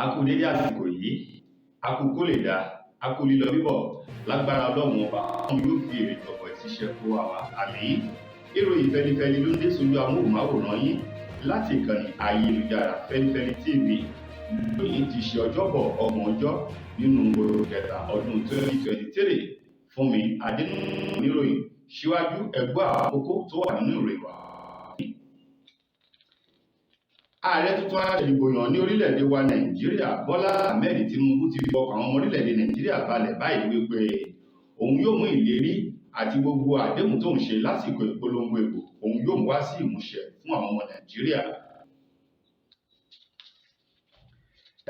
A kú dédé àsìkò yìí, a kú kó lè dá, a kú lílọ bíbọ̀ lágbára Ọlọ́run ọba wọn yóò fi èrè tọ̀pọ̀ ìṣiṣẹ́ kó wa wá. Àmín. Ìròyìn Feli-feli ló ń dé sójú amóhùnmáwòrán yín láti ìkànnì ayélujára Feli-feli TV. Lónìí ti ṣe ọjọ́bọ̀ 30 nínú oṣù kẹta ọdún 2023. Fún mi Adénúgà oníròyìn, síwájú ẹgbẹ́ àwọn kókó tó wà nínú ìròyìn wa. Ààrẹ tuntun aṣèdìbòyàn ní orílẹ̀-èdè wa Nàìjíríà Bọ́lá Ahmed Tinubu ti fi ọkàn àwọn ọmọ orílẹ̀-èdè Nàìjíríà balẹ̀ báyìí wípé òun yóò mú ìlérí àti gbogbo àdéhùn tó ń ṣe lásìkò ìpolongo ìbò òun yóò mú wá sí ìmúṣẹ fún àwọn ọmọ Nàìjíríà.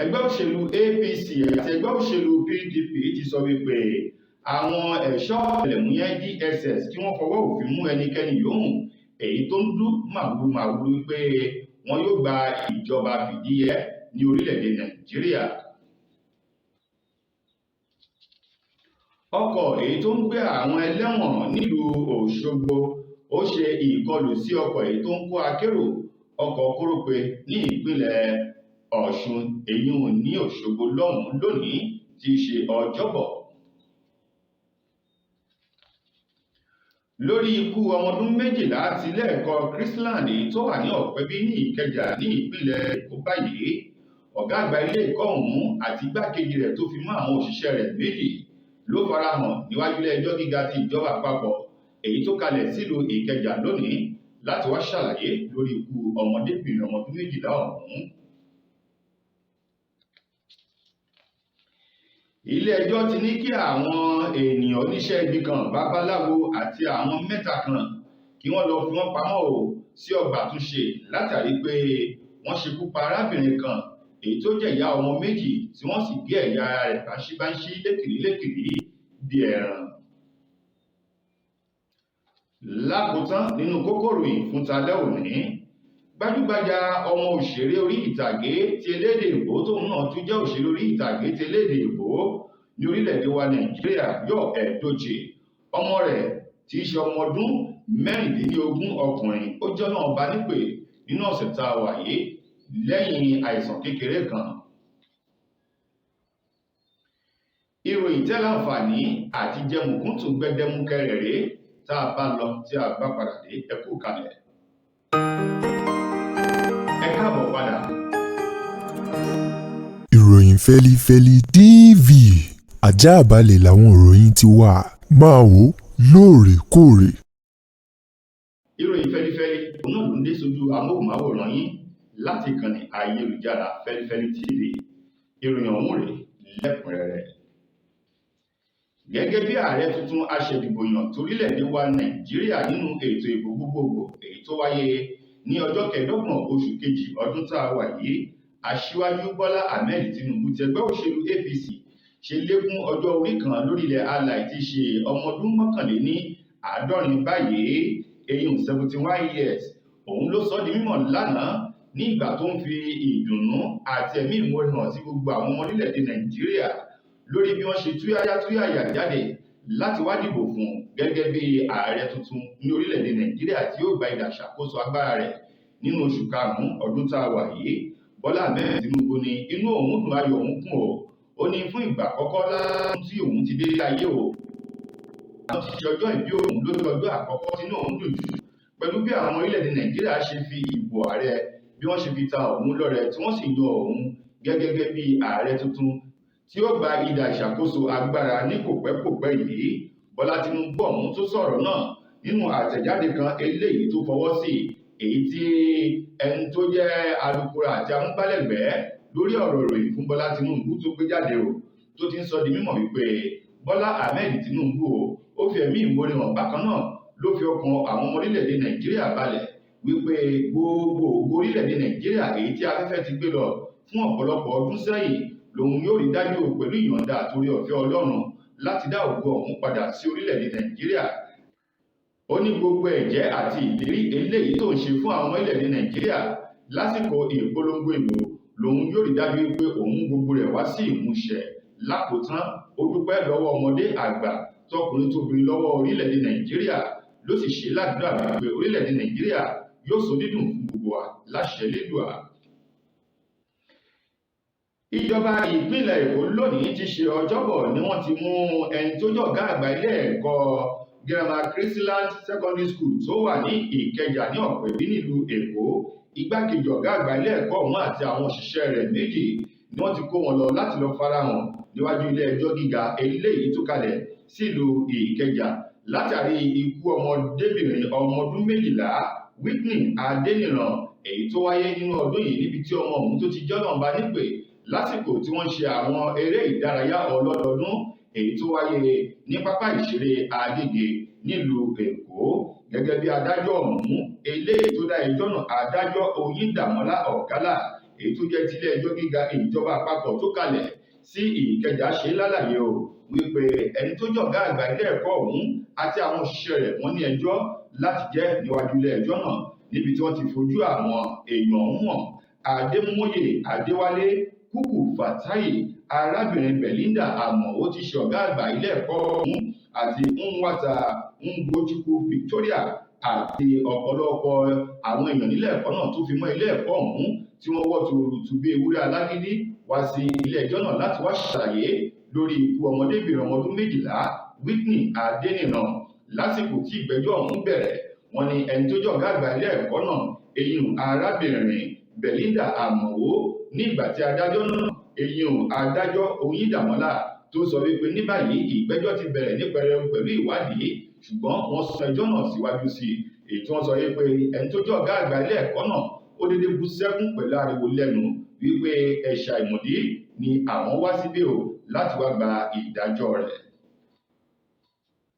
Ẹgbẹ́ òṣèlú APC àti ẹgbẹ́ òṣèlú PDP ti sọ wípé àwọn ẹ̀ṣọ́ ọ̀tẹlẹ̀múyẹ́ DSS kí wọ́n fọwọ́ òfin mú ẹnikẹ́ni yòówù èyí tó ń dún màwúrúmàwúrú wípé wọn yóò gba ìjọba fìdíhẹ ní orílẹ̀-èdè Nàìjíríà. Ọkọ̀ èyí tó ń gbé àwọn ẹlẹ́wọ̀n nílùú Òṣogbo ó ṣe ìkọlù sí ọkọ̀ èyí tó ń kó akérò ọkọ̀ kórópè ní ìpínlẹ̀ Ọ̀ṣun èyí ní Òṣogbo lọ́hùn-ún lónìí tí í ṣe Ọjọ́bọ̀. Lórí ikú ọmọ ọdún 12 ti ilé ẹ̀kọ́ Chrisland tó wà ní Ọ̀pẹ́bí ní Ìkẹjà ní ìpínlẹ̀ Èkó báyìí, ọ̀gá àgbà ilé ẹ̀kọ́ ọ̀hún àti igbákejì rẹ̀ tó fi mọ́ àwọn òṣìṣẹ́ rẹ̀ méjì ló farahàn níwájú ilé ẹjọ́ gíga ti ìjọba àpapọ̀ èyí tó kalẹ̀ sílùú Ìkẹjà lónìí láti wá ṣàlàyé lórí ikú ọmọdébìnrin ọmọ ọdún 12 ọ̀hún. Ilé ẹjọ́ ti ní kí àwọn ènìyàn oníṣẹ́ ibi kan babaláwo àti àwọn mẹ́ta kan kí wọ́n lọ fi wọ́n pamọ́ sí ọgbà àtúnṣe látàrí pé wọ́n ṣekú pa arábìnrin kan èyí tó jẹ́ ìyá ọmọ méjì tí wọ́n sì gé ẹ̀yà ara rẹ̀ báṣíbáṣí lékìrí bí ẹran. Lákòótán nínú kókó ìròyìn fún talẹ́ òní, gbajúgbajà ọmọ òṣèré orí ìtàgé ti elédè Ìgbò tóun náà tún jẹ́ òṣèré orí ìtàgé ti elédè Ìgbò ní orílẹ̀-èdè wa Nàìjíríà Yọ̀ Ẹ̀dọ́jì, ọmọ rẹ̀ tí í ṣe ọmọ ọdún 16 ọkùnrin ó jọ́nà ọba nípè nínú ọ̀sẹ̀ tá a wà yìí lẹ́yìn àìsàn kékeré kan. Ìròyìn tẹ́ láǹfààní àti jẹmùkúntù gbẹdẹmukẹ rẹ̀ tá a bá lọ tí a bá padà dé ẹ kú kalẹ̀. Ẹ káàbọ̀ padà. Ìròyìn Feli-feli TV àjààbálẹ̀ làwọn ìròyìn ti wà, máa wò lóòrèkóòrè. Ìròyìn Feli-feli òun náà ló ń dé sójú amóhùnmáwòrán yín láti ìkànnì ayélujára Feli-feli TV. Ìròyìn ọ̀hún rèé lẹ́kùnrẹ́rẹ́. Gẹ́gẹ́ bí ààrẹ tuntun aṣèdìbòyàn torílẹ̀-èdè wa Nàìjíríà nínú ètò ìbò gbogbogbò èyí tó wáyé ní ọjọ́ 25 oṣù kejì ọdún tá a wà yìí, Asiwaju Bola Ahmed Tinubu ti ẹgbẹ́ òṣèlú APC ṣe lékún ọjọ́ orí kan lórílẹ̀ alàì tí ṣe ọmọ ọdún 71 báyìí, èyí 71 years. Òun ló sọ di mímọ̀ lánàá ní ìgbà tó ń fi ìdùnnú àti ẹ̀mí ìmoore hàn sí gbogbo àwọn ọmọ orílẹ̀-èdè Nàìjíríà lórí bí wọ́n ṣe túyáyá jáde láti wá dìbò fún gẹ́gẹ́ bí ààrẹ tuntun ní orílẹ̀-èdè Nàìjíríà tí ó gba ìdàṣàkóso agbára rẹ̀ nínú oṣù karùn-ún ọdún tá a wà yìí. Bọ́lá Ahmed Tinubu ní inú òun dùn ayọ̀ òun kún ó ní fún ìgbà àkọ́kọ́ láàrín tí òun ti dé ayé àwọn ti ṣe ọjọ́ ìbí òun lórí ọjọ́ àkọ́kọ́ tí inú òun dùn jù pẹ̀lú bí àwọn orílẹ̀-èdè Nàìjíríà ṣe fi ìbò ààrẹ bí wọ́n ṣe fi ta òun lọ́rẹ tí wọ́n sì yan òun gẹ́gẹ́ bí ààrẹ tuntun tí ó gba ìdà ìṣàkóso agbára ní kòpẹ́kòpẹ́ yìí. Bọ́lá Tinubu ọ̀hún tó sọ̀rọ̀ náà nínú àtẹ̀jáde kan eléyìí tó fọwọ́ sí èyí tí ẹni tó jẹ́ alukoro àti amúgbálẹ́gbẹ̀ẹ́ lórí ọ̀rọ̀ ìròyìn fún Bọ́lá Tinubu tó gbé jáde tó ti ń sọ di mímọ̀ wípé Bọ́lá Ahmed Tinubu ó fi ẹ̀mí ìmoore hàn bákan náà ló fi ọkàn àwọn ọmọ orílẹ̀-èdè Nàìjíríà balẹ̀ wípé gbogbo orílẹ̀-èdè Nàìjíríà èyí tí afẹ́fẹ́ ti gbé lọ fún ọ̀pọ̀lọpọ̀ ọdún sẹ́yìn lòun yóò rí dájú pẹ̀lú ìyọ̀ǹda àtòrí ọ̀fẹ́ Ọlọ́run láti dá ògo ọ̀hún padà sí orílẹ̀-èdè Nàìjíríà. Ó ní gbogbo ẹ̀jẹ́ àti ìlérí eléyìí tó ń ṣe fún àwọn orílẹ̀-èdè Nàìjíríà lásìkò ìpolongo ìbò lòun yóò rí dájú pé òun gbogbo rẹ̀ wá sí ìmúṣẹ. Lákòótán ó dúpẹ́ lọ́wọ́ ọmọdé àgbà tọkùnrin tóbìnrin lọ́wọ́ orílẹ̀-èdè Nàìjíríà ló sì ṣe ládùúrà pé orílẹ̀-èdè Nàìjíríà yóò so dídùn fún gbogbo wa láṣẹ Elédùà. Ìjọba ìpínlẹ̀ Èkó lónìí ti ṣe ọjọ́bọ̀ ni wọ́n ti mú ẹni tó jọ̀gá àgbà ilé ẹ̀kọ́ girama Chrisland Secondary School tó wà ní Ìkẹjà ní Ọ̀pẹ̀bí nílùú Èkó. Igbákejì ọ̀gá àgbà ilé ẹ̀kọ́ ọ̀hún àti àwọn òṣìṣẹ́ rẹ̀ méjì ni wọ́n ti kó wọn lọ láti lọ farahàn níwájú ilé ẹjọ́ gíga eléyìí tó kalẹ̀ sílùú Ìkẹjà látàrí ikú ọmọdébìnrin ọmọ ọdún 12 Whitney Adéníran èyí tó wáyé nínú ọdún yìí níbi tí ọmọ ọ̀hún tó ti jọ́nà bá nípè lásìkò tí wọ́n ṣe àwọn eré ìdárayá ọlọ́dọọdún èyí tó wáyé ní pápá ìṣeré Agége nílùú Èkó. Gẹ́gẹ́ bí adájọ́ ọ̀hún eléyìí tó dá ẹjọ́ náà, adájọ́ Oyíndàmọ́lá Ọ̀kálà èyí tó jẹ́ tilé ẹjọ́ gíga ìjọba àpapọ̀ tó kalẹ̀ sí Ìkẹjà ṣe lálàyé o wípé ẹni tó jọ̀gá àgbà ilé ẹ̀kọ́ ọ̀hún àti àwọn òṣìṣẹ́ rẹ̀ wọ́n ní ẹjọ́ láti jẹ́ níwájú ilé ẹjọ́ náà níbi tí wọ́n ti fojú àwọn èèyàn ọ̀hún hàn. Adémóyè Adéwálé Kúkú Fàtáyì, arábìnrin Belinda Àmọ̀wó ti ṣe ọ̀gá àgbà ilé ẹ̀kọ́ ọ̀hún àti Nwata Ngochukwu Victoria àti ọ̀pọ̀lọpọ̀ àwọn èèyàn nílé ẹ̀kọ́ náà tó fi mọ́ ilé ẹ̀kọ́ ọ̀hún tí wọ́n wọ́ tuurutu bí ewúrẹ́ alágídí wá sí ilé ẹjọ́ náà láti wá ṣàlàyé lórí ikú ọmọdébìnrin ọmọ ọdún 12 Whitney Adéníran. Lásìkò tí ìgbẹ́jọ́ ọ̀hún bẹ̀rẹ̀, wọ́n ní ẹni tó jọ̀gá àgbà ilé ẹ̀kọ́ náà eyín arábìnrin Belinda Àmọ̀wó ní ìgbà tí adájọ́ náà eyín adájọ́ Oyíndàmọ́lá tó sọ wípé ní báyìí ìgbẹ́jọ́ ti bẹ̀rẹ̀ ní pẹrẹu pẹ̀lú ìwádìí, ṣùgbọ́n wọ́n sún ẹjọ́ náà síwájú sí i. Èyí tí wọ́n sọ wípé ẹni tó jọ̀gá àgbà ilé ẹ̀kọ́ náà ó dédé bú sẹ́kún pẹ̀lú ariwo lẹ́nu wípé ẹ̀ṣà ìmọ̀dí ni àwọn wá síbí o láti wá gba ìdájọ́ rẹ̀.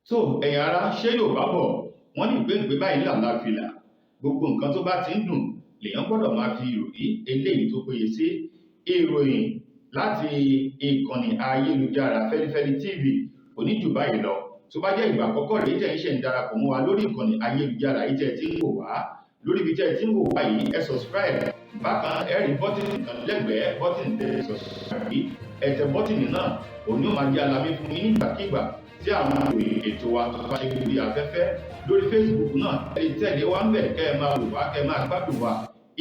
tó ẹ̀yin ará, ṣé Yorùbá bọ̀ wọ́n ní ìpéǹpé báyìí làlá fìlà, gbogbo nǹkan tó bá ti ń dùn lèèyàn gbọ́dọ̀ máa fi ìròrí eléyìí tó péye sí. Ìròyìn láti ìkànnì ayélujára Feli-feli TV kò ní jù báyìí lọ. Tó bá jẹ́ ìgbà àkọ́kọ́ rèé tẹ̀ ń ṣe ń darapọ̀ mọ́ wa lórí ìkànnì ayélujára yìí tẹ̀ tí ń wò wá lórí ibi tẹ̀ tí ń wò wá yìí, ẹ subscribe. Bákan ẹ rí bọ́tìnì kan lẹ́gbẹ̀ẹ́ bọ́tìnì tẹ̀ subscribe yìí, ẹ tẹ bọ́tìnì náà, òní ò máa jẹ́ alamí fún yín nígbàkigbà tí àwọn ìròyìn ètò wa tó bá ṣe lórí afẹ́fẹ́. Lórí Facebook náà ẹ tẹ̀lé wa ń bẹ̀ kẹ́ ẹ máa wò wá, kẹ́ ẹ máa gbádùn wa.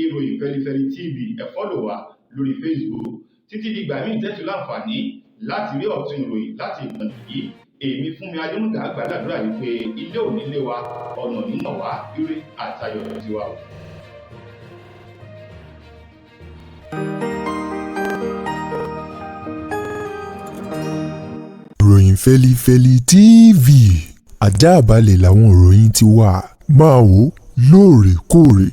Ìròyìn Feli-feli TV, ẹ fọ́lọ̀ wa lórí Facebook. Títí di ìgbà míì tẹ́tù láǹfààní láti rí ọ̀tun ìròyìn láti ìkànnì yìí. Èmi Fúnmi Adémúdà gbàdúrà yìí pé ilé ò ní lé wa, ọ̀nà nínà wá, ire àtayọ̀ tiwa o. Ìròyìn Feli-feli TV, àjààbálẹ̀ làwọn ìròyìn ti wà, máa wò lóòrèkóòrè.